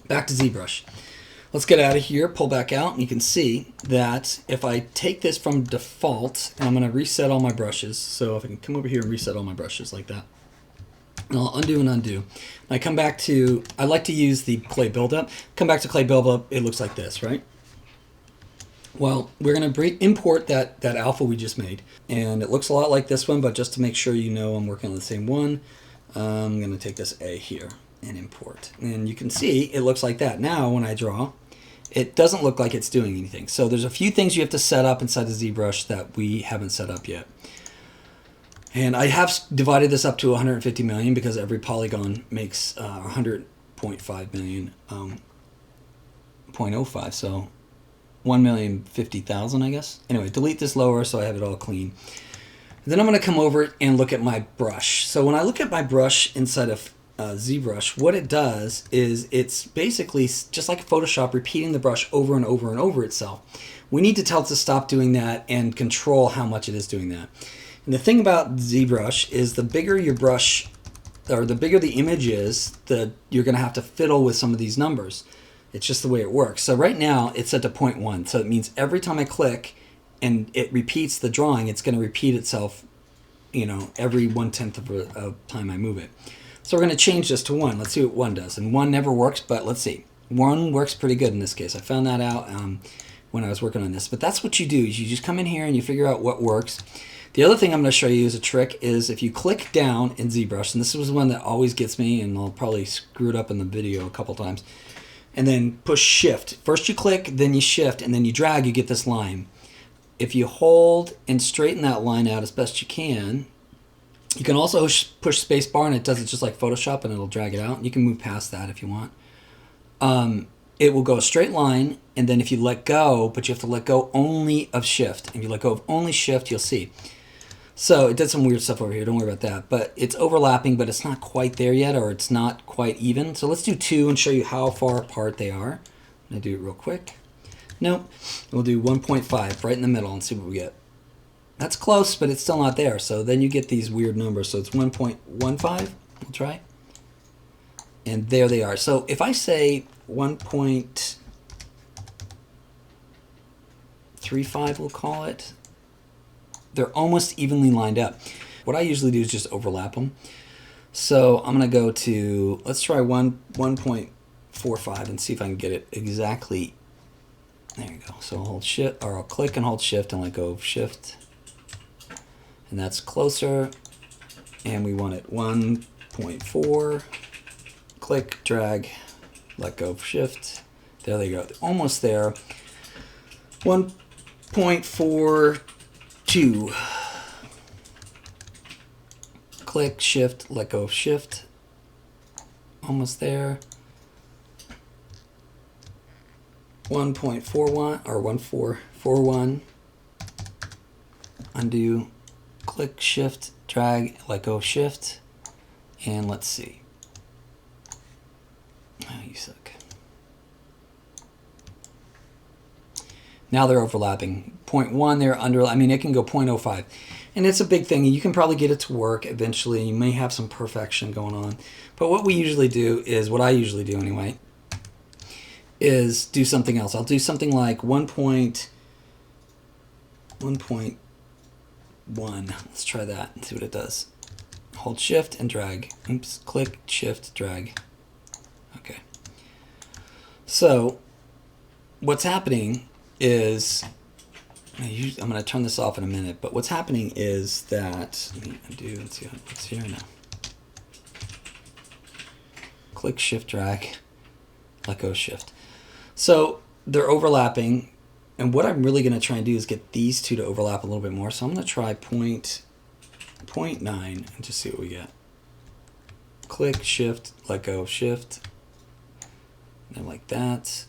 back to ZBrush. Let's get out of here, pull back out, and you can see that if I take this from default, and I'm going to reset all my brushes, so if I can come over here and reset all my brushes like that, and I'll undo and undo. And I come back to, I like to use the clay buildup. Come back to clay buildup, it looks like this, right? Well, we're going to import that alpha we just made, and it looks a lot like this one, but just to make sure you know I'm working on the same one, I'm going to take this A here and import. And you can see it looks like that. Now when I draw, it doesn't look like it's doing anything. So there's a few things you have to set up inside the ZBrush that we haven't set up yet. And I have divided this up to 150 million because every polygon makes 100.5 million, 0.05, so 1,050,000, I guess. Anyway, delete this lower so I have it all clean. And then I'm going to come over and look at my brush. So when I look at my brush inside of ZBrush, what it does is it's basically just like Photoshop repeating the brush over and over and over itself. We need to tell it to stop doing that and control how much it is doing that. And the thing about ZBrush is the bigger your brush, or the bigger the image is, you're going to have to fiddle with some of these numbers. It's just the way it works. So right now it's set to 0.1. So it means every time I click and it repeats the drawing, it's going to repeat itself, you know, every 1/10 of a time I move it. So we're going to change this to 1. Let's see what 1 does. And 1 never works, but let's see. 1 works pretty good in this case. I found that out when I was working on this. But that's what you do, is you just come in here and you figure out what works. The other thing I'm going to show you as a trick is if you click down in ZBrush, and this was one that always gets me, and I'll probably screw it up in the video a couple times, and then push Shift. First you click, then you Shift, and then you drag, you get this line. If you hold and straighten that line out as best you can also push spacebar and it does it just like Photoshop and it'll drag it out. You can move past that if you want. It will go a straight line, and then if you let go, but you have to let go only of Shift. If you let go of only Shift, you'll see. So it did some weird stuff over here, don't worry about that. But it's overlapping, but it's not quite there yet, or it's not quite even. So let's do 2 and show you how far apart they are. I'm gonna do it real quick. Nope, we'll do 1.5 right in the middle and see what we get. That's close, but it's still not there. So then you get these weird numbers. So it's 1.15, we'll try. And there they are. So if I say 1.35, we'll call it, they're almost evenly lined up. What I usually do is just overlap them. So I'm going to go to, let's try 1.45 and see if I can get it exactly. There you go. So I'll hold Shift, or I'll click and hold Shift and let go of Shift. And that's closer. And we want it 1.4. Click, drag, let go of Shift. There they go. Almost there. 1.42. Click, Shift, let go of Shift. Almost there. 1.41 or 1441. Undo. Click, Shift, drag, let go of Shift. And let's see. Oh, you suck. Now they're overlapping. 0.1, they're under, I mean, it can go 0.05. And it's a big thing. You can probably get it to work eventually. You may have some perfection going on. But what we usually do is, what I usually do anyway, is do something else. I'll do something like 1.1. Let's try that and see what it does. Hold Shift and drag. Oops, click, Shift, drag. Okay. So what's happening is, I'm going to turn this off in a minute, but what's happening is that, let me undo and see what's here now. Click, Shift, drag, let go, Shift. So they're overlapping, and what I'm really going to try and do is get these two to overlap a little bit more. So I'm going to try 0.9 and just see what we get. Click, Shift, let go of Shift, and like that.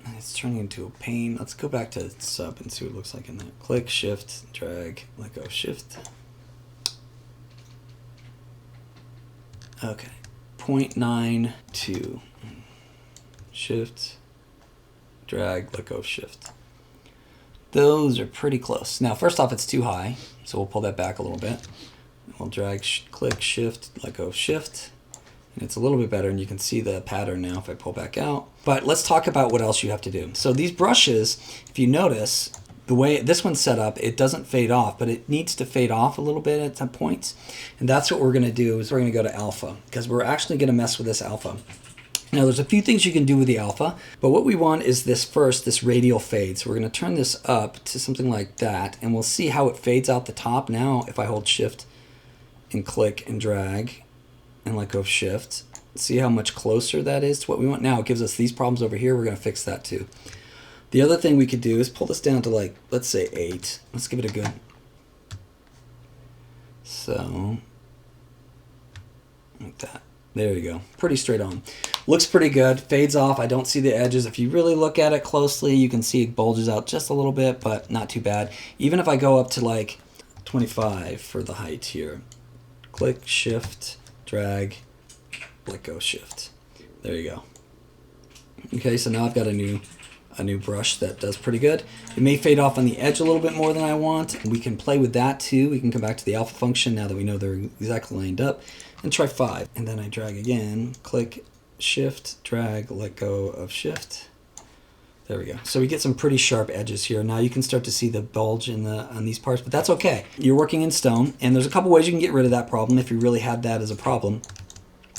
And it's turning into a pain. Let's go back to sub and see what it looks like in there. Click, Shift, drag, let go, Shift. Okay, 0.92. Shift, drag, let go of Shift. Those are pretty close. Now, first off, it's too high, so we'll pull that back a little bit. We'll drag, click, Shift, let go of Shift. And it's a little bit better, and you can see the pattern now if I pull back out. But let's talk about what else you have to do. So these brushes, if you notice, the way this one's set up, it doesn't fade off, but it needs to fade off a little bit at some points. And that's what we're going to do, is we're going to go to alpha, because we're actually going to mess with this alpha. Now there's a few things you can do with the alpha, but what we want is this first, this radial fade. So we're going to turn this up to something like that, and we'll see how it fades out the top. Now if I hold shift and click and drag and let go of shift, see how much closer that is to what we want. Now it gives us these problems over here. We're going to fix that too. The other thing we could do is pull this down to, like, let's say 8. Let's give it a good. So like that. There you go. Pretty straight on. Looks pretty good. Fades off. I don't see the edges. If you really look at it closely, you can see it bulges out just a little bit, but not too bad. Even if I go up to like 25 for the height here, click, shift, drag, let go, shift. There you go. Okay, so now I've got a new brush that does pretty good. It may fade off on the edge a little bit more than I want. We can play with that too. We can come back to the alpha function now that we know they're exactly lined up, and try 5. And then I drag again, click, shift, drag, let go of shift. There we go. So we get some pretty sharp edges here. Now you can start to see the bulge on these parts, but that's okay. You're working in stone, and there's a couple ways you can get rid of that problem if you really had that as a problem.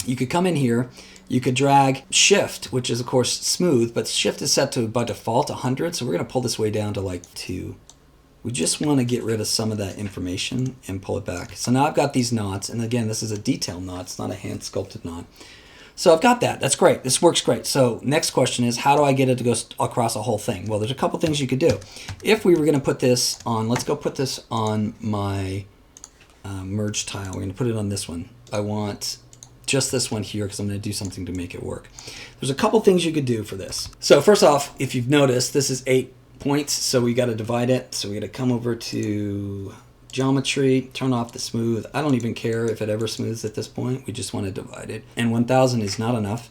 You could come in here, you could drag shift, which is of course smooth, but shift is set to by default 100, so we're going to pull this way down to like 2. We just want to get rid of some of that information and pull it back. So now I've got these knots, and again, this is a detail knot, it's not a hand sculpted knot. So I've got that. That's great. This works great. So next question is, how do I get it to go across a whole thing? Well, there's a couple things you could do. If we were going to put this on, let's go put this on my merge tile. We're going to put it on this one. I want just this one here because I'm going to do something to make it work. There's a couple things you could do for this. So first off, if you've noticed, this is 8 points, so we got to divide it. So we got to come over to geometry, turn off the smooth. I don't even care if it ever smooths at this point. We just want to divide it. And 1,000 is not enough.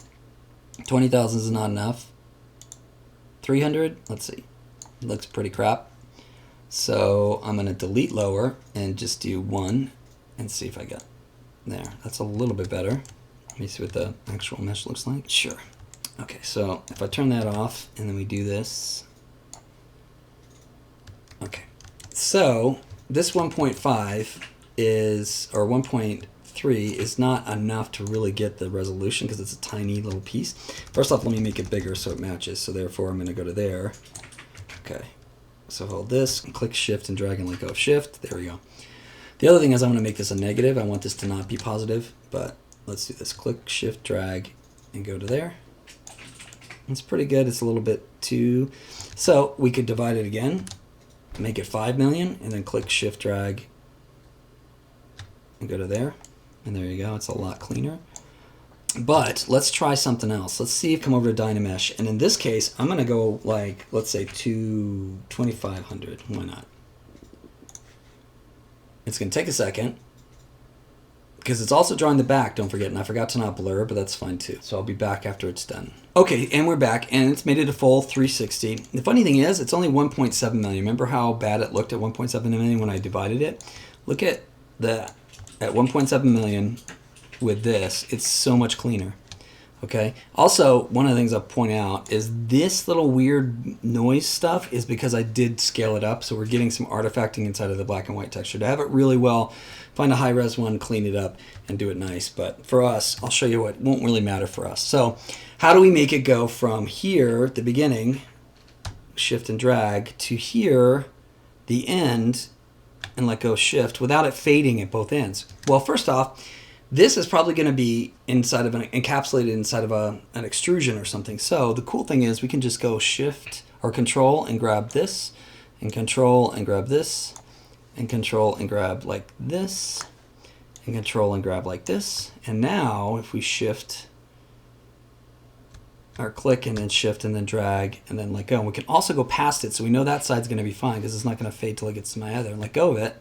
20,000 is not enough. 300, let's see. Looks pretty crap. So I'm going to delete lower and just do 1 and see if I get there. That's a little bit better. Let me see what the actual mesh looks like. Sure. Okay, so if I turn that off and then we do this. Okay, so this 1.5 is, or 1.3 is not enough to really get the resolution because it's a tiny little piece. First off, let me make it bigger so it matches. So therefore, I'm going to go to there. Okay, so hold this, and click shift and drag and let go of shift. There we go. The other thing is I'm going to make this a negative. I want this to not be positive, but let's do this. Click, shift, drag, and go to there. It's pretty good. It's a little bit too... So we could divide it again, make it 5 million, and then click, shift, drag, and go to there. And there you go. It's a lot cleaner. But let's try something else. Let's see if come over to Dynamesh. And in this case, I'm going to go like, let's say 2,500. Why not? It's going to take a second because it's also drawing the back, don't forget. And I forgot to not blur, but that's fine too. So I'll be back after it's done. Okay, and we're back, and it's made it a full 360. The funny thing is, it's only 1.7 million. Remember how bad it looked at 1.7 million when I divided it? Look at that. At 1.7 million with this, it's so much cleaner. Okay. Also, one of the things I'll point out is this little weird noise stuff is because I did scale it up. So we're getting some artifacting inside of the black and white texture. To have it really well, find a high res one, clean it up, and do it nice. But for us, I'll show you what won't really matter for us. So how do we make it go from here at the beginning, shift and drag, to here, the end, and let go shift without it fading at both ends? Well, first off, this is probably going to be inside of encapsulated inside of an extrusion or something. So the cool thing is we can just go shift or control and grab this, and control and grab this, and control and grab like this, and control and grab like this. And now if we shift or click and then shift and then drag and then let go, and we can also go past it, so we know that side's going to be fine because it's not going to fade till it gets to my other, and let go of it.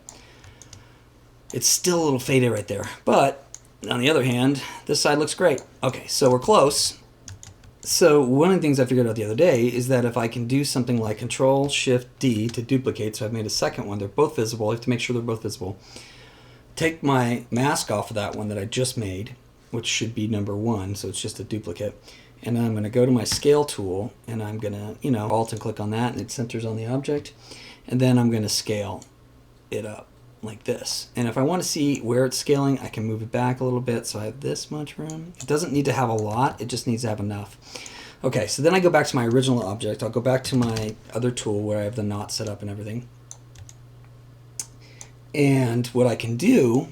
It's still a little faded right there, but on the other hand, this side looks great. Okay, so we're close. So one of the things I figured out the other day is that if I can do something like Control Shift D to duplicate, so I've made a second one, they're both visible. I have to make sure they're both visible. Take my mask off of that one that I just made, which should be number 1, so it's just a duplicate. And then I'm going to go to my scale tool, and I'm going to, Alt and click on that, and it centers on the object. And then I'm going to scale it up like this. And if I want to see where it's scaling, I can move it back a little bit so I have this much room. It doesn't need to have a lot, it just needs to have enough. Okay, so then I go back to my original object. I'll go back to my other tool where I have the knot set up and everything. And what I can do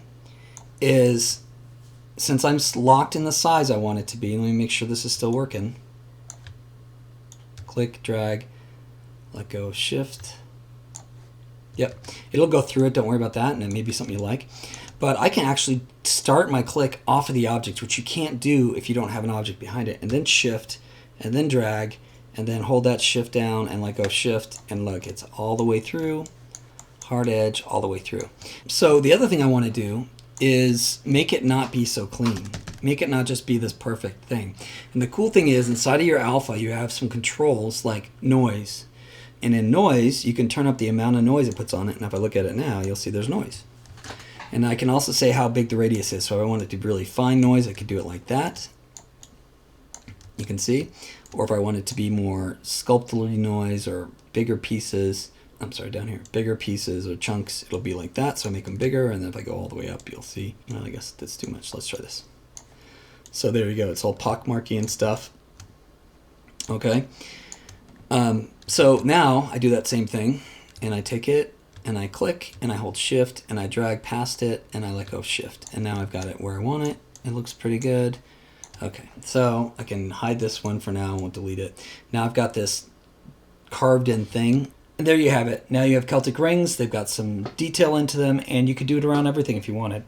is, since I'm locked in the size I want it to be, let me make sure this is still working. Click, drag, let go, shift. Yep, it'll go through it, don't worry about that, and it may be something you like. But I can actually start my click off of the object, which you can't do if you don't have an object behind it, and then shift, and then drag, and then hold that shift down and let go, shift, and look, it's all the way through, hard edge, all the way through. So the other thing I want to do is make it not be so clean. Make it not just be this perfect thing. And the cool thing is, inside of your alpha, you have some controls like noise. And in noise, you can turn up the amount of noise it puts on it. And if I look at it now, you'll see there's noise. And I can also say how big the radius is. So if I want it to be really fine noise, I could do it like that. You can see. Or if I want it to be more sculpturally noise or bigger pieces, I'm sorry, down here, bigger pieces or chunks, it'll be like that. So I make them bigger. And then if I go all the way up, you'll see. Well, I guess that's too much. Let's try this. So there you go. It's all pockmarky and stuff. Okay. So now I do that same thing, and I take it, and I click, and I hold shift, and I drag past it, and I let go of shift. And now I've got it where I want it. It looks pretty good. Okay, so I can hide this one for now. I won't delete it. Now I've got this carved in thing. And there you have it. Now you have Celtic rings. They've got some detail into them, and you could do it around everything if you wanted.